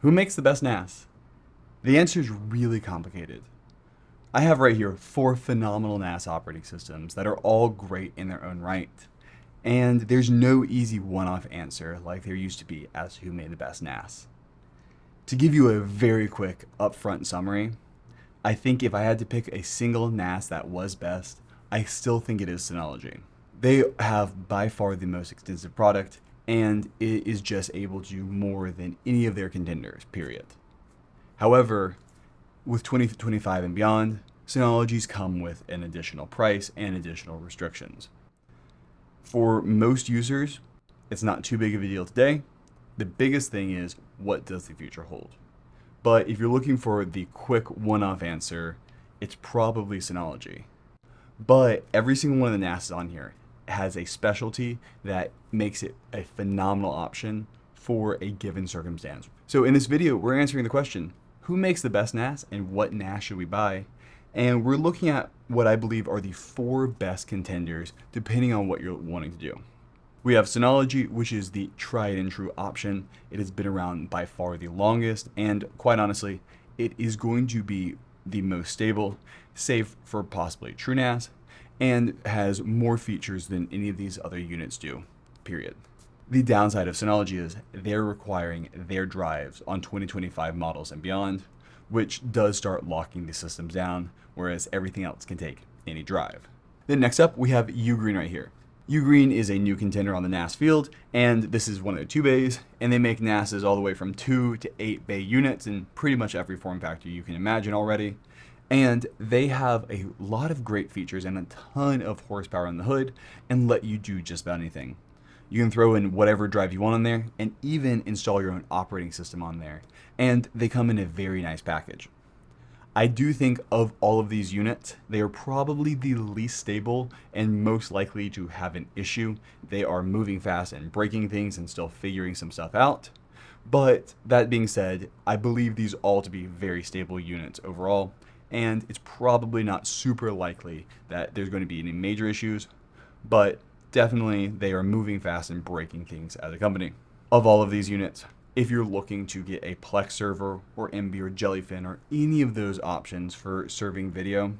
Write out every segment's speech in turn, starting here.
Who makes the best NAS? The answer is really complicated. I have right here 4 phenomenal NAS operating systems that are all great in their own right. And there's no easy one-off answer like there used to be as to who made the best NAS. To give you a very quick upfront summary, I think if I had to pick a single NAS that was best, I still think it is Synology. They have by far the most extensive product, and it is just able to do more than any of their contenders, period. However, with 2025 and beyond, Synology's come with an additional price and additional restrictions. For most users, it's not too big of a deal today. The biggest thing is, what does the future hold? But if you're looking for the quick one-off answer, it's probably Synology. But every single one of the NASs on here has a specialty that makes it a phenomenal option for a given circumstance. So in this video, we're answering the question, who makes the best NAS and what NAS should we buy? And we're looking at what I believe are the 4 best contenders depending on what you're wanting to do. We have Synology, which is the tried and true option. It has been around by far the longest, and quite honestly, it is going to be the most stable, safe for possibly TrueNAS, and has more features than any of these other units do, period. The downside of Synology is they're requiring their drives on 2025 models and beyond, which does start locking the systems down, whereas everything else can take any drive. Then next up, we have UGREEN right here. UGREEN is a new contender on the NAS field, and this is one of their 2 bays, and they make NASs all the way from 2 to 8 bay units in pretty much every form factor you can imagine already. And they have a lot of great features and a ton of horsepower on the hood and let you do just about anything. You can throw in whatever drive you want on there and even install your own operating system on there. And they come in a very nice package. I do think of all of these units, they are probably the least stable and most likely to have an issue. They are moving fast and breaking things and still figuring some stuff out. But that being said, I believe these all to be very stable units overall. And it's probably not super likely that there's going to be any major issues, but definitely they are moving fast and breaking things as a company. Of all of these units, if you're looking to get a Plex server or MB or Jellyfin or any of those options for serving video,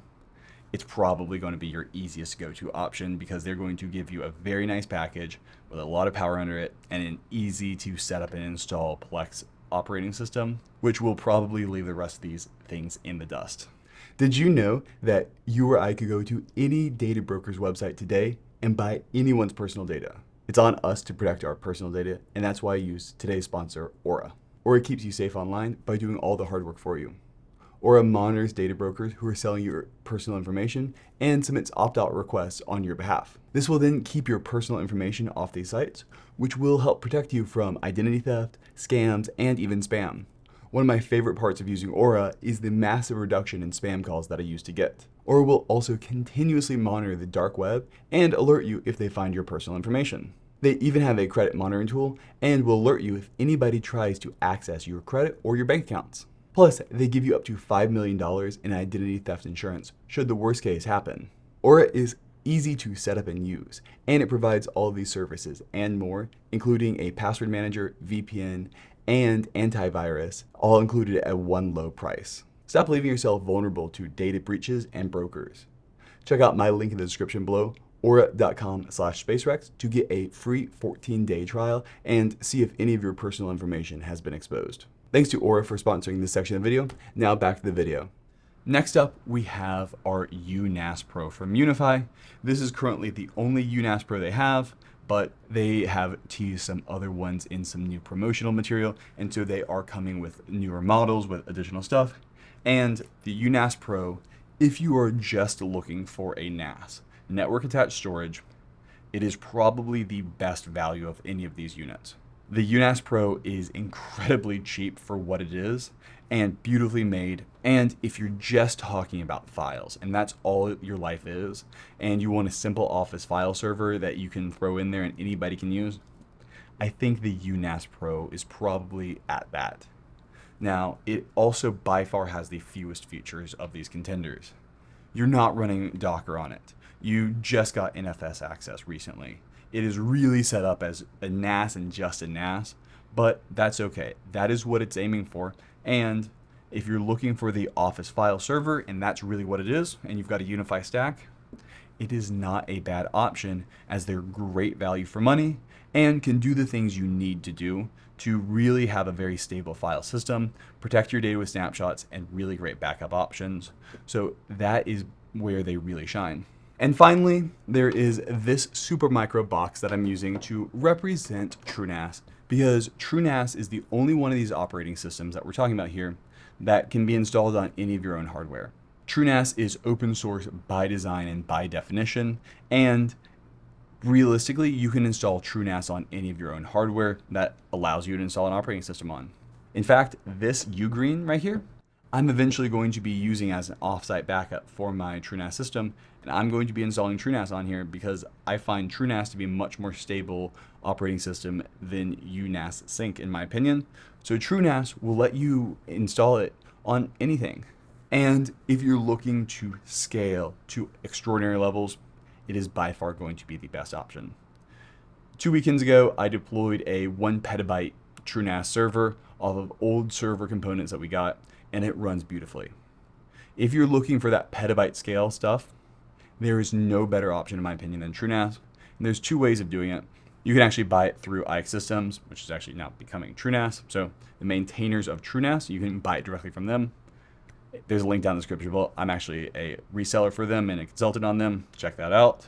it's probably going to be your easiest go-to option because they're going to give you a very nice package with a lot of power under it and an easy to set up and install Plex operating system, which will probably leave the rest of these things in the dust. Did you know that you or I could go to any data broker's website today and buy anyone's personal data? It's on us to protect our personal data, and that's why I use today's sponsor, Aura. Aura keeps you safe online by doing all the hard work for you. Aura monitors data brokers who are selling your personal information and submits opt-out requests on your behalf. This will then keep your personal information off these sites, which will help protect you from identity theft, scams, and even spam. One of my favorite parts of using Aura is the massive reduction in spam calls that I used to get. Aura will also continuously monitor the dark web and alert you if they find your personal information. They even have a credit monitoring tool and will alert you if anybody tries to access your credit or your bank accounts. Plus, they give you up to $5 million in identity theft insurance should the worst case happen. Aura is easy to set up and use, and it provides all of these services and more, including a password manager, VPN, and antivirus, all included at one low price. Stop leaving yourself vulnerable to data breaches and brokers. Check out my link in the description below, aura.com/spacerex, to get a free 14-day trial and see if any of your personal information has been exposed. Thanks to Aura for sponsoring this section of the video. Now back to the video. Next up, we have our UNAS Pro from Unify. This is currently the only UNAS Pro they have, but they have teased some other ones in some new promotional material, and so they are coming with newer models with additional stuff. And the UNAS Pro, if you are just looking for a NAS, network attached storage, it is probably the best value of any of these units. The UNAS Pro is incredibly cheap for what it is and beautifully made. And if you're just talking about files and that's all your life is, and you want a simple office file server that you can throw in there and anybody can use, I think the UNAS Pro is probably at that. Now, it also by far has the fewest features of these contenders. You're not running Docker on it. You just got NFS access recently. It is really set up as a NAS and just a NAS, but that's okay. That is what it's aiming for. And if you're looking for the Office file server, and that's really what it is, and you've got a Unify stack, it is not a bad option, as they're great value for money and can do the things you need to do to really have a very stable file system, protect your data with snapshots, and really great backup options. So that is where they really shine. And finally, there is this Supermicro box that I'm using to represent TrueNAS, because TrueNAS is the only one of these operating systems that we're talking about here that can be installed on any of your own hardware. TrueNAS is open source by design and by definition, and realistically, you can install TrueNAS on any of your own hardware that allows you to install an operating system on. In fact, this UGREEN right here, I'm eventually going to be using as an offsite backup for my TrueNAS system, and I'm going to be installing TrueNAS on here because I find TrueNAS to be a much more stable operating system than UNAS Sync, in my opinion. So TrueNAS will let you install it on anything. And if you're looking to scale to extraordinary levels, it is by far going to be the best option. 2 weekends ago, I deployed a 1 petabyte TrueNAS server off of old server components that we got, and it runs beautifully. If you're looking for that petabyte scale stuff, there is no better option in my opinion than TrueNAS. And there's 2 ways of doing it. You can actually buy it through IX Systems, which is actually now becoming TrueNAS. So the maintainers of TrueNAS, you can buy it directly from them. There's a link down in the description below. I'm actually a reseller for them and a consultant on them. Check that out.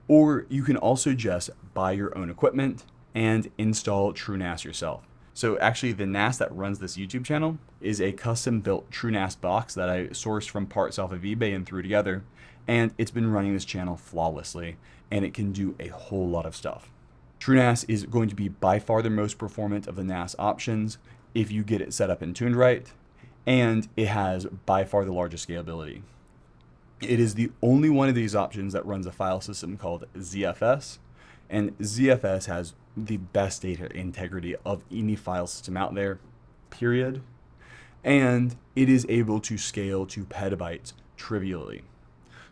Or you can also just buy your own equipment and install TrueNAS yourself. So actually the NAS that runs this YouTube channel is a custom built TrueNAS box that I sourced from parts off of eBay and threw together. And it's been running this channel flawlessly, and it can do a whole lot of stuff. TrueNAS is going to be by far the most performant of the NAS options if you get it set up and tuned right, and it has by far the largest scalability. It is the only one of these options that runs a file system called ZFS, and ZFS has the best data integrity of any file system out there, period. And it is able to scale to petabytes trivially.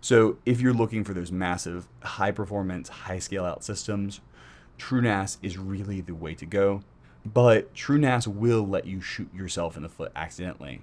So if you're looking for those massive, high performance, high scale out systems, TrueNAS is really the way to go. But TrueNAS will let you shoot yourself in the foot accidentally.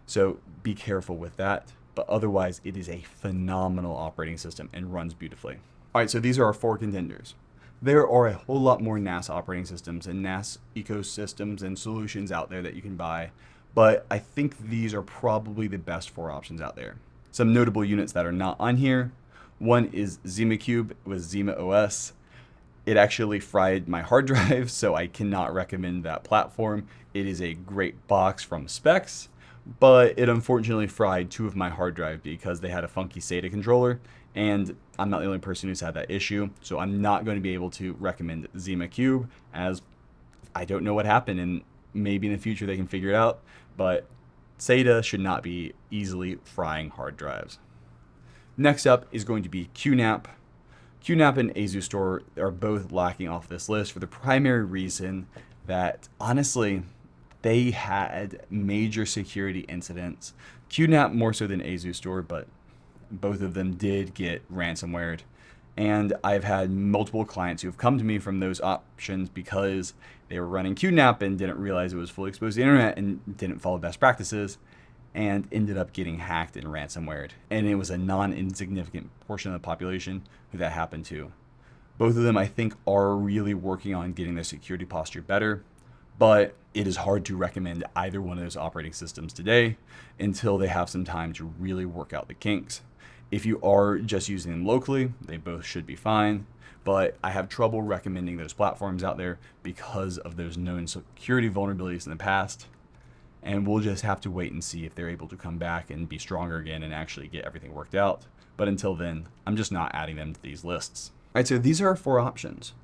So be careful with that. But otherwise, it is a phenomenal operating system and runs beautifully. All right, so these are our 4 contenders. There are a whole lot more NAS operating systems and NAS ecosystems and solutions out there that you can buy, but I think these are probably the best 4 options out there. Some notable units that are not on here. One is ZimaCube with Zima OS. It actually fried my hard drive, so I cannot recommend that platform. It is a great box from specs, but it unfortunately fried 2 of my hard drive because they had a funky SATA controller, and I'm not the only person who's had that issue, so I'm not going to be able to recommend ZimaCube, as I don't know what happened, and maybe in the future they can figure it out, but SATA should not be easily frying hard drives. Next up is going to be QNAP. QNAP and AzuStore are both lacking off this list for the primary reason that, honestly, they had major security incidents. QNAP more so than AzuStore, but both of them did get ransomwared. And I've had multiple clients who have come to me from those options because they were running QNAP and didn't realize it was fully exposed to the internet and didn't follow best practices, and ended up getting hacked and ransomwared. And it was a non-insignificant portion of the population who that happened to. Both of them, I think, are really working on getting their security posture better, but it is hard to recommend either one of those operating systems today until they have some time to really work out the kinks. If you are just using them locally, they both should be fine, but I have trouble recommending those platforms out there because of those known security vulnerabilities in the past. And we'll just have to wait and see if they're able to come back and be stronger again and actually get everything worked out. But until then, I'm just not adding them to these lists. All right, so these are our 4 options,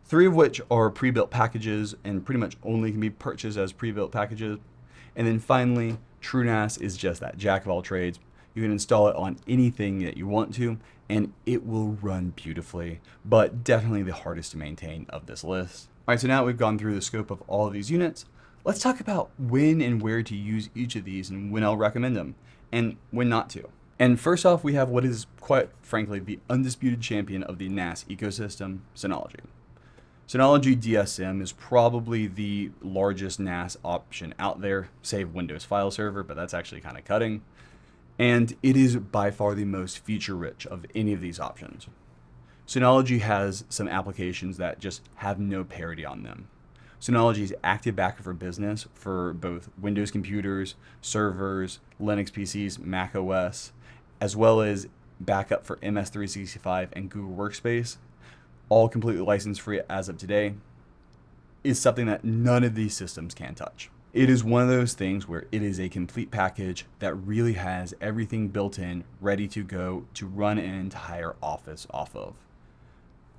3 of which are pre-built packages and pretty much only can be purchased as pre-built packages. And then finally, TrueNAS is just that jack of all trades. You can install it on anything that you want to, and it will run beautifully, but definitely the hardest to maintain of this list. All right, so now we've gone through the scope of all of these units. Let's talk about when and where to use each of these and when I'll recommend them and when not to. And first off, we have what is quite frankly the undisputed champion of the NAS ecosystem, Synology. Synology DSM is probably the largest NAS option out there, save Windows File Server, but that's actually kind of cutting. And it is by far the most feature rich of any of these options. Synology has some applications that just have no parity on them. Synology's active backup for business for both Windows computers, servers, Linux PCs, Mac OS, as well as backup for MS365 and Google Workspace, all completely license free as of today, is something that none of these systems can touch. It is one of those things where it is a complete package that really has everything built in, ready to go to run an entire office off of.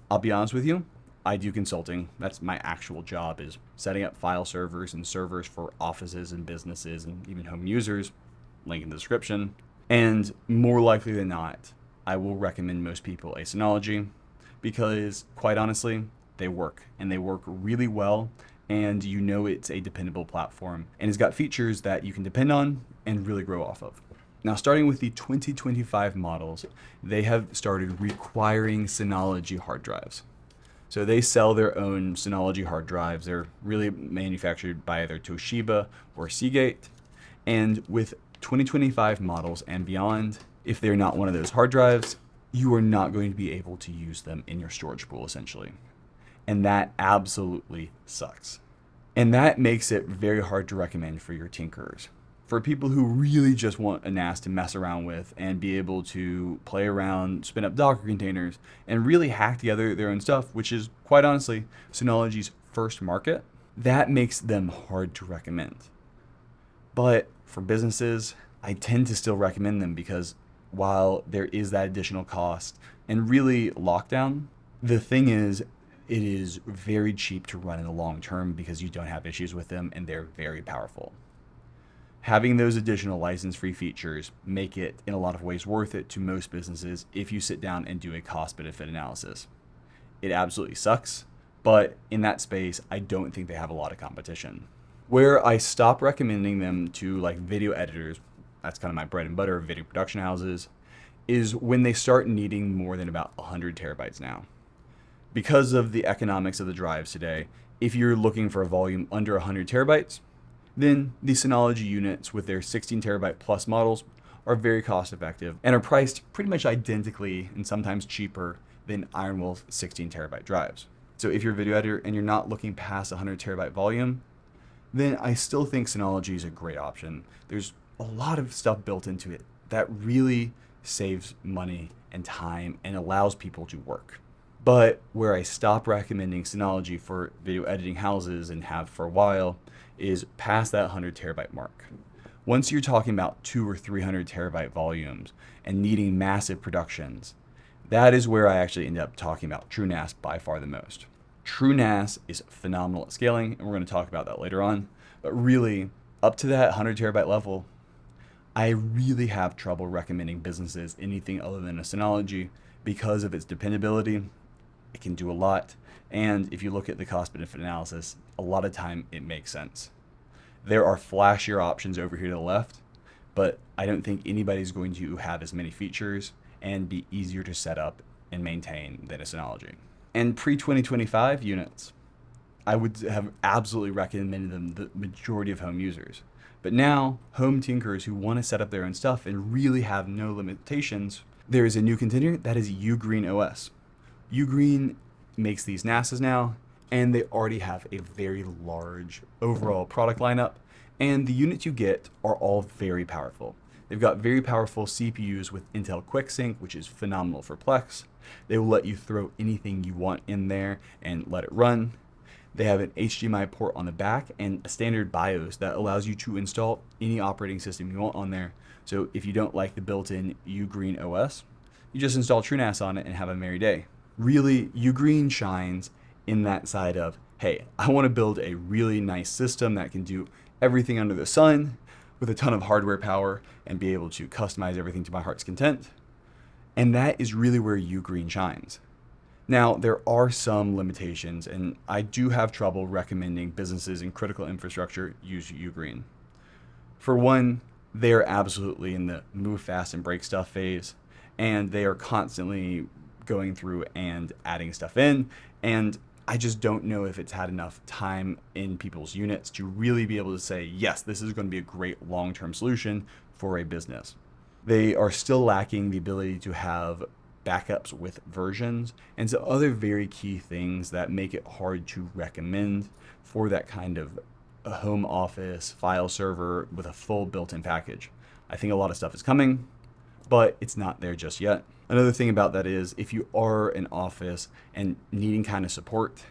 I'll be honest with you, I do consulting. That's my actual job, is setting up file servers and servers for offices and businesses and even home users. Link in the description. And more likely than not, I will recommend most people a Synology because, quite honestly, they work and they work really well, and you know it's a dependable platform and it's got features that you can depend on and really grow off of. Now, starting with the 2025 models, they have started requiring Synology hard drives. So they sell their own Synology hard drives. They're really manufactured by either Toshiba or Seagate. And with 2025 models and beyond, if they're not one of those hard drives, you are not going to be able to use them in your storage pool, essentially. And that absolutely sucks. And that makes it very hard to recommend for your tinkerers. For people who really just want a NAS to mess around with and be able to play around, spin up Docker containers, and really hack together their own stuff, which is, quite honestly, Synology's first market, that makes them hard to recommend. But for businesses, I tend to still recommend them because while there is that additional cost and really lockdown, the thing is, it is very cheap to run in the long term because you don't have issues with them and they're very powerful. Having those additional license-free features make it, in a lot of ways, worth it to most businesses if you sit down and do a cost-benefit analysis. It absolutely sucks, but in that space, I don't think they have a lot of competition. Where I stop recommending them to like video editors, that's kind of my bread and butter, video production houses, is when they start needing more than about 100 terabytes now. Because of the economics of the drives today, if you're looking for a volume under 100 terabytes, then the Synology units with their 16 terabyte plus models are very cost effective and are priced pretty much identically and sometimes cheaper than Ironwolf 16 terabyte drives. So if you're a video editor and you're not looking past 100 terabyte volume, then I still think Synology is a great option. There's a lot of stuff built into it that really saves money and time and allows people to work. But where I stop recommending Synology for video editing houses and have for a while is past that 100 terabyte mark. Once you're talking about 200 or 300 terabyte volumes and needing massive productions, that is where I actually end up talking about TrueNAS by far the most. TrueNAS is phenomenal at scaling, and we're going to talk about that later on. But really, up to that 100 terabyte level, I really have trouble recommending businesses anything other than a Synology because of its dependability. It can do a lot, and if you look at the cost-benefit analysis, a lot of time it makes sense. There are flashier options over here to the left, but I don't think anybody's going to have as many features and be easier to set up and maintain than a Synology. And pre-2025 units, I would have absolutely recommended them to the majority of home users. But now, home tinkers who want to set up their own stuff and really have no limitations, there is a new contender that is UGREEN OS. UGREEN makes these NASs now, and they already have a very large overall product lineup, and the units you get are all very powerful. They've got very powerful CPUs with Intel QuickSync, which is phenomenal for Plex. They will let you throw anything you want in there and let it run. They have an HDMI port on the back and a standard BIOS that allows you to install any operating system you want on there. So if you don't like the built-in UGREEN OS, you just install TrueNAS on it and have a merry day. Really, UGREEN shines in that side of, hey, I want to build a really nice system that can do everything under the sun with a ton of hardware power and be able to customize everything to my heart's content. And that is really where UGREEN shines. Now, there are some limitations, and I do have trouble recommending businesses in critical infrastructure use UGREEN. For one, they are absolutely in the move fast and break stuff phase, and they are constantly going through and adding stuff in, and I just don't know if it's had enough time in people's units to really be able to say, yes, this is going to be a great long-term solution for a business. They are still lacking the ability to have backups with versions and some other very key things that make it hard to recommend for that kind of a home office file server with a full built-in package. I think a lot of stuff is coming, but it's not there just yet. Another thing about that is if you are an office and needing kind of support,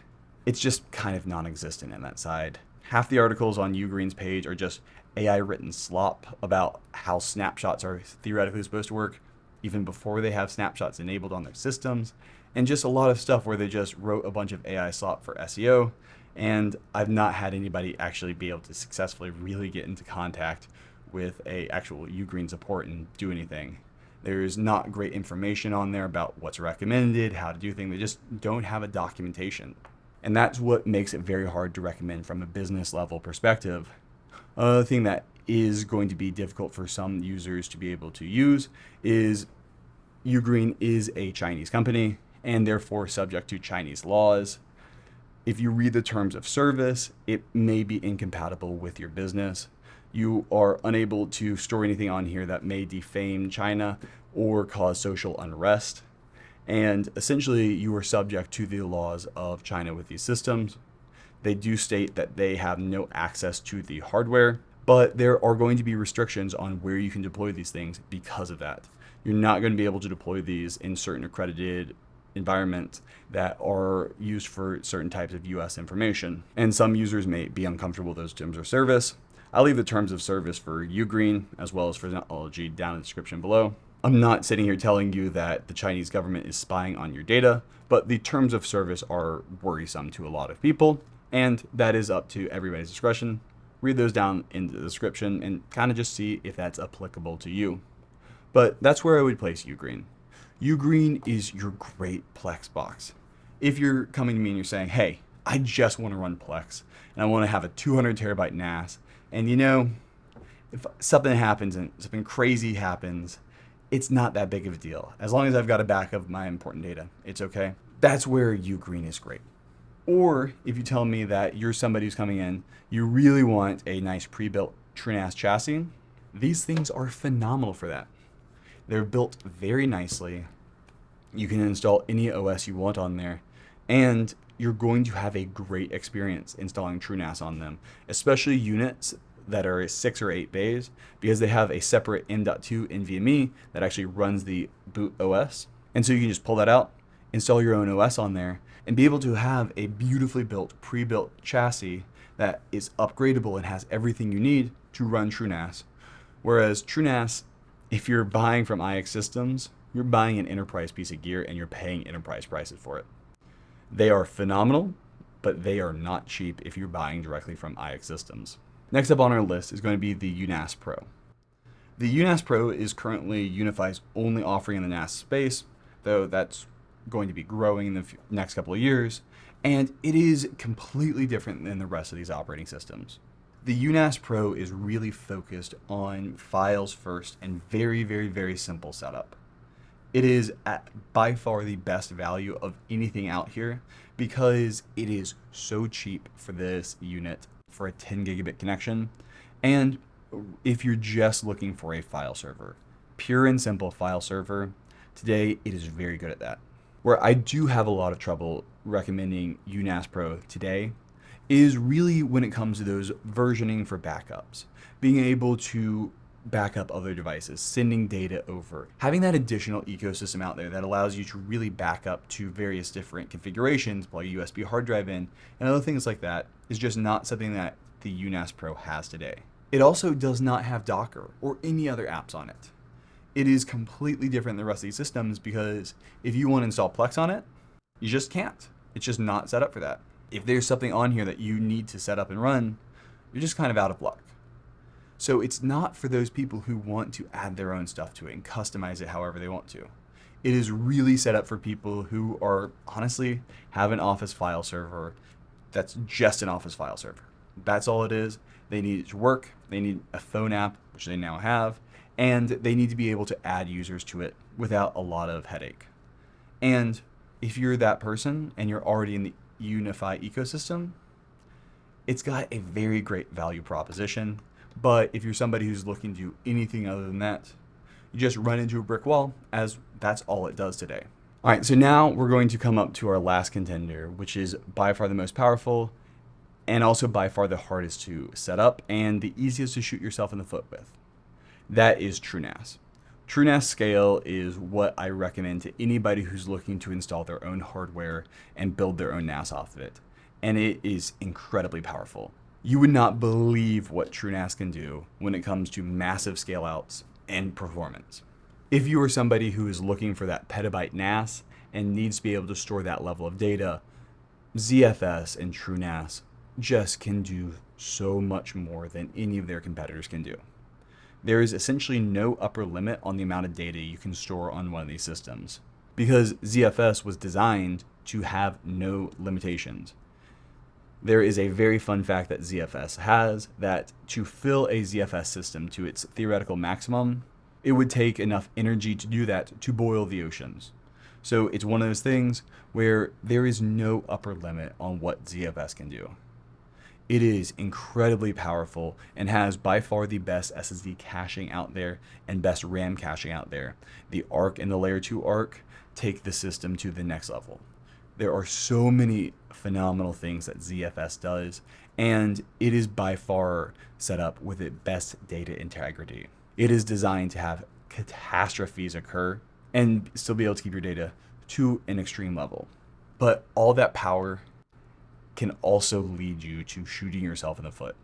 it's just kind of non-existent in that side. Half the articles on UGREEN's page are just AI written slop about how snapshots are theoretically supposed to work even before they have snapshots enabled on their systems, and just a lot of stuff where they just wrote a bunch of AI slop for SEO, and I've not had anybody actually be able to successfully really get into contact with a actual UGREEN support and do anything. There's not great information on there about what's recommended, how to do things. They just don't have a documentation. And that's what makes it very hard to recommend from a business level perspective. Another thing that is going to be difficult for some users to be able to use is UGREEN is a Chinese company and therefore subject to Chinese laws. If you read the terms of service, it may be incompatible with your business. You are unable to store anything on here that may defame China or cause social unrest. And essentially, you are subject to the laws of China with these systems. They do state that they have no access to the hardware, but there are going to be restrictions on where you can deploy these things because of that. You're not going to be able to deploy these in certain accredited environments that are used for certain types of US information. And some users may be uncomfortable with those terms of service. I'll leave the terms of service for UGREEN as well as for Synology down in the description below. I'm not sitting here telling you that the Chinese government is spying on your data, but the terms of service are worrisome to a lot of people, and that is up to everybody's discretion. Read those down in the description and kind of just see if that's applicable to you. But that's where I would place UGREEN. UGREEN is your great Plex box. If you're coming to me and you're saying, hey, I just want to run Plex and I want to have a 200 terabyte NAS, and if something happens and something crazy happens, it's not that big of a deal. As long as I've got a backup of my important data, it's okay. That's where UGREEN is great. Or if you tell me that you're somebody who's coming in, you really want a nice pre-built TrueNAS chassis, these things are phenomenal for that. They're built very nicely. You can install any OS you want on there, and you're going to have a great experience installing TrueNAS on them, especially units that are 6 or 8 bays, because they have a separate M.2 NVMe that actually runs the boot OS. And so you can just pull that out, install your own OS on there, and be able to have a beautifully built, pre-built chassis that is upgradable and has everything you need to run TrueNAS. Whereas TrueNAS, if you're buying from IX Systems, you're buying an enterprise piece of gear and you're paying enterprise prices for it. They are phenomenal, but they are not cheap if you're buying directly from IX Systems. Next up on our list is going to be the UNAS Pro. The UNAS Pro is currently UniFi's only offering in the NAS space, though that's going to be growing in the next couple of years, and it is completely different than the rest of these operating systems. The UNAS Pro is really focused on files first and very, very, very simple setup. It is at by far the best value of anything out here because it is so cheap for this unit for a 10 gigabit connection. And if you're just looking for a file server, pure and simple file server, today it is very good at that. Where I do have a lot of trouble recommending UNAS Pro today is really when it comes to those versioning for backups, being able to back up other devices, sending data over, having that additional ecosystem out there that allows you to really back up to various different configurations, plug a USB hard drive in, and other things like that is just not something that the UNAS Pro has today. It also does not have Docker or any other apps on it. It is completely different than the rest of these systems because if you want to install Plex on it, you just can't. It's just not set up for that. If there's something on here that you need to set up and run, you're just kind of out of luck. So it's not for those people who want to add their own stuff to it and customize it however they want to. It is really set up for people who are honestly have an Office file server that's just an Office file server. That's all it is. They need it to work. They need a phone app, which they now have, and they need to be able to add users to it without a lot of headache. And if you're that person and you're already in the UniFi ecosystem, it's got a very great value proposition. But if you're somebody who's looking to do anything other than that, you just run into a brick wall, as that's all it does today. All right, so now we're going to come up to our last contender, which is by far the most powerful and also by far the hardest to set up and the easiest to shoot yourself in the foot with. That is TrueNAS. TrueNAS Scale is what I recommend to anybody who's looking to install their own hardware and build their own NAS off of it. And it is incredibly powerful. You would not believe what TrueNAS can do when it comes to massive scale outs and performance. If you are somebody who is looking for that petabyte NAS and needs to be able to store that level of data, ZFS and TrueNAS just can do so much more than any of their competitors can do. There is essentially no upper limit on the amount of data you can store on one of these systems, because ZFS was designed to have no limitations. There is a very fun fact that ZFS has, that to fill a ZFS system to its theoretical maximum, it would take enough energy to do that to boil the oceans. So it's one of those things where there is no upper limit on what ZFS can do. It is incredibly powerful and has by far the best SSD caching out there and best RAM caching out there. The ARC and the Layer 2 ARC take the system to the next level. There are so many phenomenal things that ZFS does, and it is by far set up with the best data integrity. It is designed to have catastrophes occur and still be able to keep your data to an extreme level. But all that power can also lead you to shooting yourself in the foot.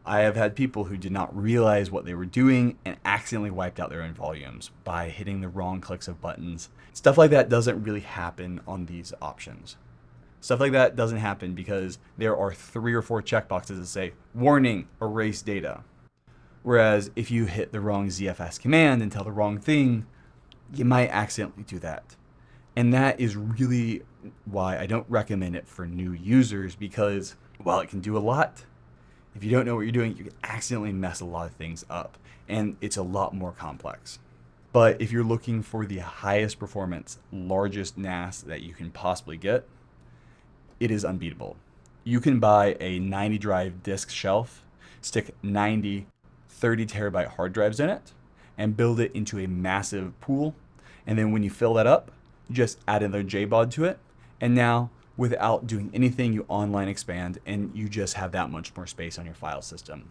I have had people who did not realize what they were doing and accidentally wiped out their own volumes by hitting the wrong clicks of buttons. Stuff like that doesn't really happen on these options. Stuff like that doesn't happen because there are 3 or 4 checkboxes that say, warning, erase data. Whereas if you hit the wrong ZFS command and tell the wrong thing, you might accidentally do that. And that is really why I don't recommend it for new users, because while it can do a lot, if you don't know what you're doing, you can accidentally mess a lot of things up, and it's a lot more complex. But if you're looking for the highest performance, largest NAS that you can possibly get, it is unbeatable. You can buy a 90 drive disk shelf, stick 90 30 terabyte hard drives in it, and build it into a massive pool. And then when you fill that up, you just add another JBOD to it. And now, without doing anything, you online expand and you just have that much more space on your file system.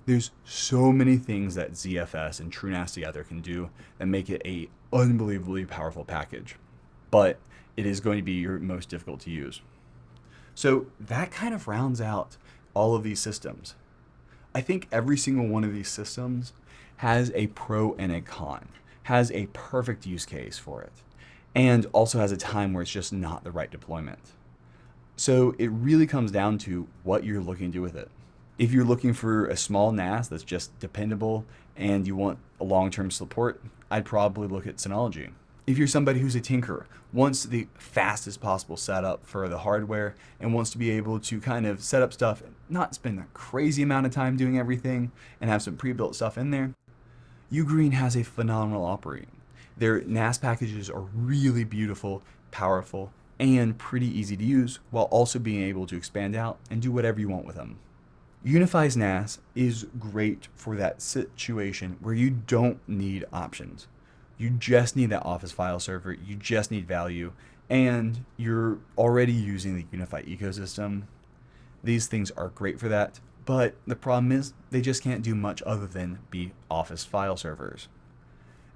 There's so many things that ZFS and TrueNAS together can do that make it a unbelievably powerful package. But it is going to be your most difficult to use. So that kind of rounds out all of these systems. I think every single one of these systems has a pro and a con, has a perfect use case for it, and also has a time where it's just not the right deployment. So it really comes down to what you're looking to do with it. If you're looking for a small NAS that's just dependable and you want a long-term support, I'd probably look at Synology. If you're somebody who's a tinkerer, wants the fastest possible setup for the hardware and wants to be able to kind of set up stuff, not spend a crazy amount of time doing everything and have some pre-built stuff in there, UGREEN has a phenomenal operating. Their NAS packages are really beautiful, powerful, and pretty easy to use, while also being able to expand out and do whatever you want with them. UniFi's NAS is great for that situation where you don't need options. You just need that Office file server, you just need value, and you're already using the UniFi ecosystem. These things are great for that, but the problem is they just can't do much other than be Office file servers.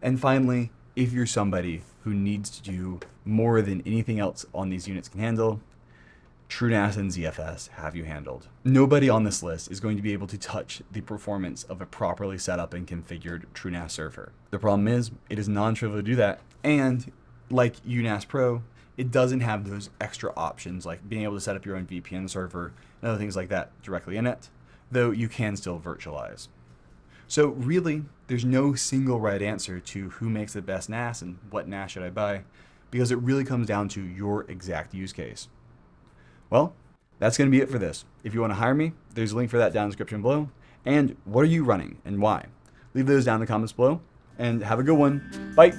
And finally, if you're somebody who needs to do more than anything else on these units can handle, TrueNAS and ZFS have you handled. Nobody on this list is going to be able to touch the performance of a properly set up and configured TrueNAS server. The problem is, it is non-trivial to do that, and like UNAS Pro, it doesn't have those extra options like being able to set up your own VPN server and other things like that directly in it, though you can still virtualize. So really, there's no single right answer to who makes the best NAS and what NAS should I buy, because it really comes down to your exact use case. Well, that's going to be it for this. If you want to hire me, there's a link for that down in the description below. And what are you running and why? Leave those down in the comments below, and have a good one. Bye.